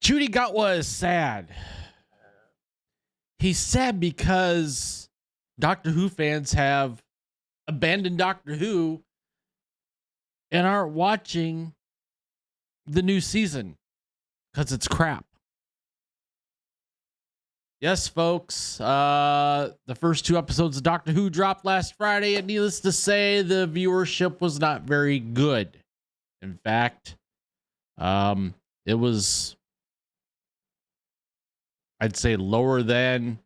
Ncuti Gatwa is sad. He's sad because Doctor Who fans have abandoned Doctor Who and aren't watching the new season because it's crap. Yes, folks, the first 2 episodes of Doctor Who dropped last Friday, and needless to say, the viewership was not very good. In fact, it was, I'd say, lower than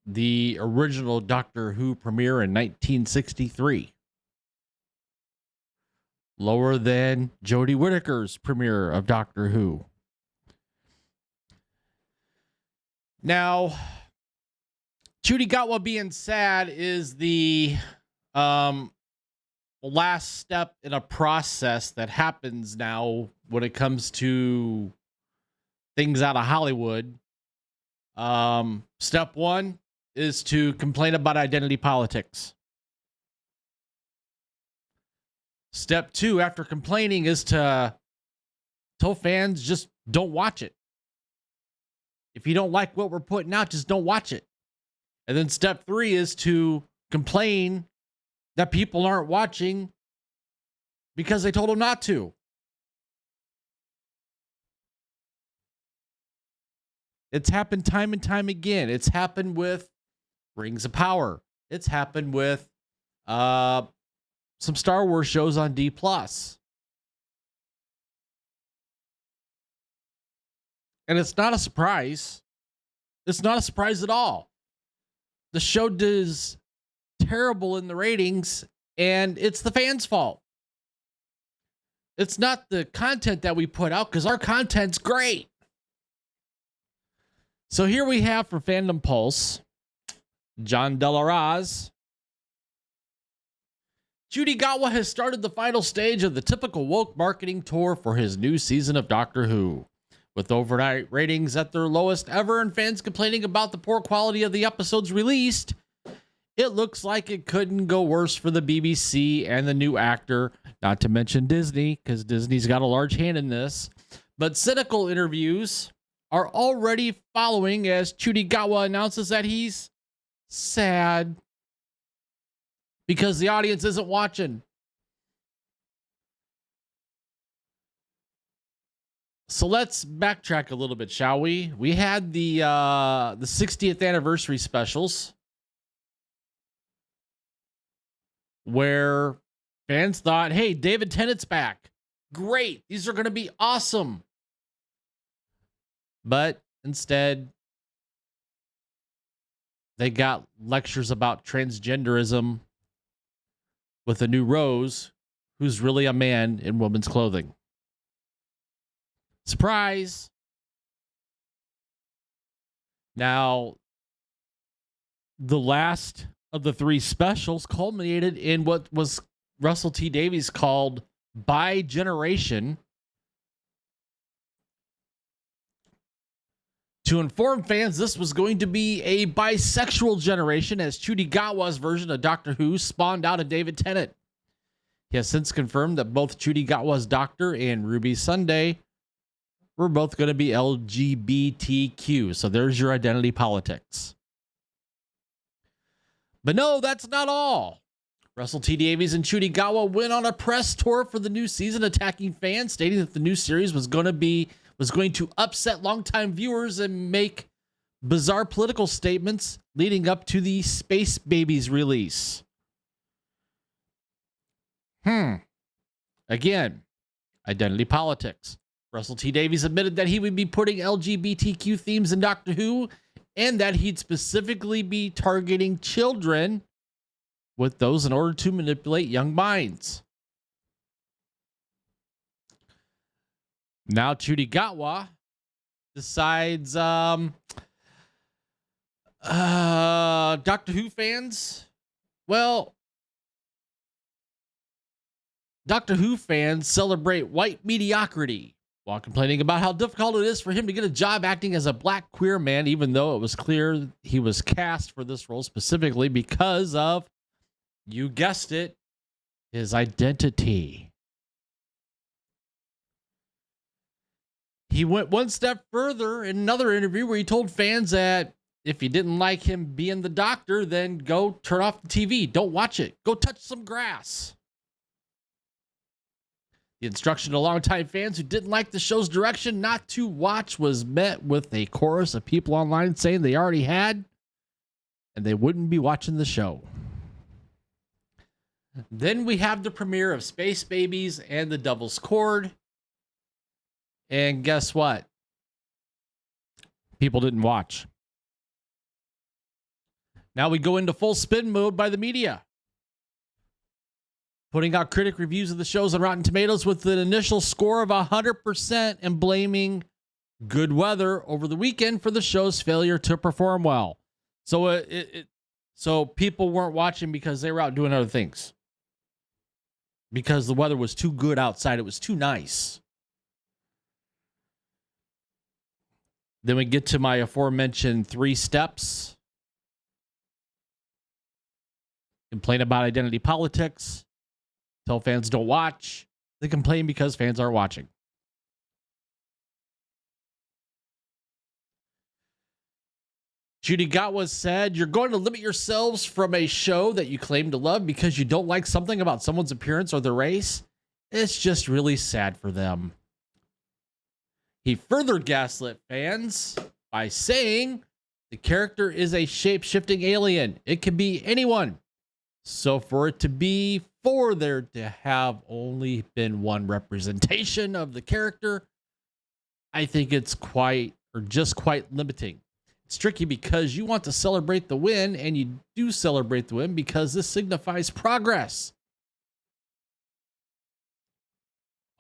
the original Doctor Who premiere in 1963. Lower than Jodie Whittaker's premiere of Doctor Who. Now, Ncuti Gatwa being sad is the last step in a process that happens now when it comes to things out of Hollywood. Step 1 is to complain about identity politics. Step 2, after complaining, is to tell fans just don't watch it. If you don't like what we're putting out, just don't watch it. And then step 3 is to complain that people aren't watching because they told them not to. It's happened time and time again. It's happened with Rings of Power. It's happened with some Star Wars shows on D+. And it's not a surprise. It's not a surprise at all. The show does terrible in the ratings, and it's the fans' fault. It's not the content that we put out, because our content's great. So here we have for Fandom Pulse, John Delaraz. Ncuti Gatwa has started the final stage of the typical woke marketing tour for his new season of Doctor Who. With overnight ratings at their lowest ever and fans complaining about the poor quality of the episodes released, it looks like it couldn't go worse for the BBC and the new actor, not to mention Disney, because Disney's got a large hand in this. But cynical interviews are already following as Ncuti Gatwa announces that he's sad because the audience isn't watching. So let's backtrack a little bit, shall we? We had the 60th anniversary specials where fans thought, hey, David Tennant's back. Great. These are going to be awesome. But instead, they got lectures about transgenderism with a new Rose, who's really a man in women's clothing. Surprise. Now, the last of the 3 specials culminated in what was Russell T Davies called bi-generation. To inform fans, this was going to be a bisexual generation, as Ncuti Gatwa's version of Doctor Who spawned out of David Tennant. He has since confirmed that both Ncuti Gatwa's Doctor and Ruby Sunday were both going to be LGBTQ. So there's your identity politics. But no, that's not all. Russell T Davies and Ncuti Gatwa went on a press tour for the new season, attacking fans, stating that the new series was going to upset longtime viewers and make bizarre political statements leading up to the Space Babies release. Again, identity politics. Russell T Davies admitted that he would be putting LGBTQ themes in Doctor Who and that he'd specifically be targeting children with those in order to manipulate young minds. Now Ncuti Gatwa decides Doctor Who fans, well, Doctor Who fans celebrate white mediocrity while complaining about how difficult it is for him to get a job acting as a black queer man, even though it was clear he was cast for this role specifically because of, you guessed it, his identity. He went one step further in another interview where he told fans that if you didn't like him being the doctor, then go turn off the TV. Don't watch it. Go touch some grass. The instruction to longtime fans who didn't like the show's direction not to watch was met with a chorus of people online saying they already had and they wouldn't be watching the show. Then we have the premiere of Space Babies and the Devil's Cord. And guess what? People didn't watch. Now we go into full spin mode by the media, putting out critic reviews of the shows on Rotten Tomatoes with an initial score of 100% and blaming good weather over the weekend for the show's failure to perform well. So so people weren't watching because they were out doing other things. Because the weather was too good outside. It was too nice. Then we get to my aforementioned 3 steps. Complain about identity politics. Tell fans don't watch. They complain because fans aren't watching. Ncuti Gatwa said, "You're going to limit yourselves from a show that you claim to love because you don't like something about someone's appearance or their race. It's just really sad for them." He further gaslit fans by saying the character is a shape-shifting alien. It can be anyone. So for there to have only been one representation of the character, I think it's quite limiting. It's tricky because you want to celebrate the win, and you do celebrate the win because this signifies progress.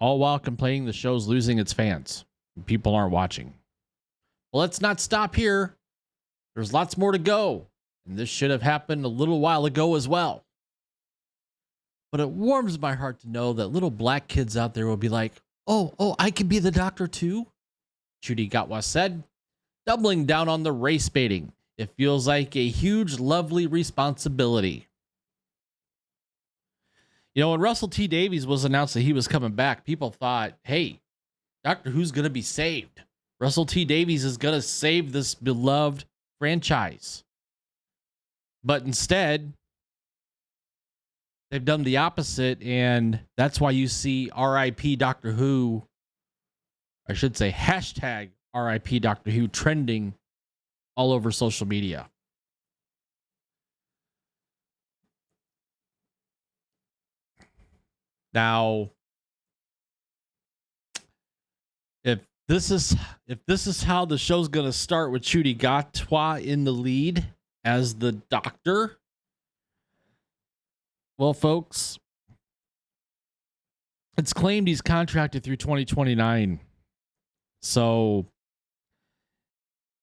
All while complaining the show's losing its fans. People aren't watching. Well, let's not stop here. There's lots more to go. And this should have happened a little while ago as well. But it warms my heart to know that little black kids out there will be like, oh, I can be the doctor too? Ncuti Gatwa said, doubling down on the race baiting. It feels like a huge, lovely responsibility. You know, when Russell T. Davies was announced that he was coming back, people thought, hey, Doctor Who's going to be saved. Russell T. Davies is going to save this beloved franchise. But instead, they've done the opposite, and that's why you see RIP Doctor Who, I should say hashtag RIP Doctor Who trending all over social media. Now, if this is how the show's going to start with Ncuti Gatwa in the lead as the doctor, well, folks, it's claimed he's contracted through 2029. So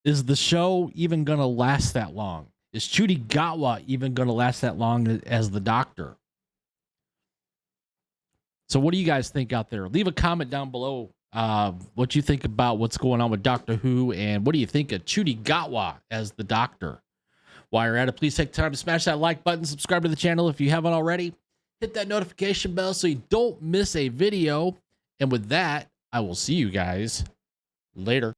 is the show even going to last that long? Is Ncuti Gatwa even going to last that long as the doctor? So what do you guys think out there? Leave a comment down below what you think about what's going on with Doctor Who, and what do you think of Ncuti Gatwa as the doctor? While you're at it, please take time to smash that like button, subscribe to the channel if you haven't already, hit that notification bell so you don't miss a video. And with that, I will see you guys later.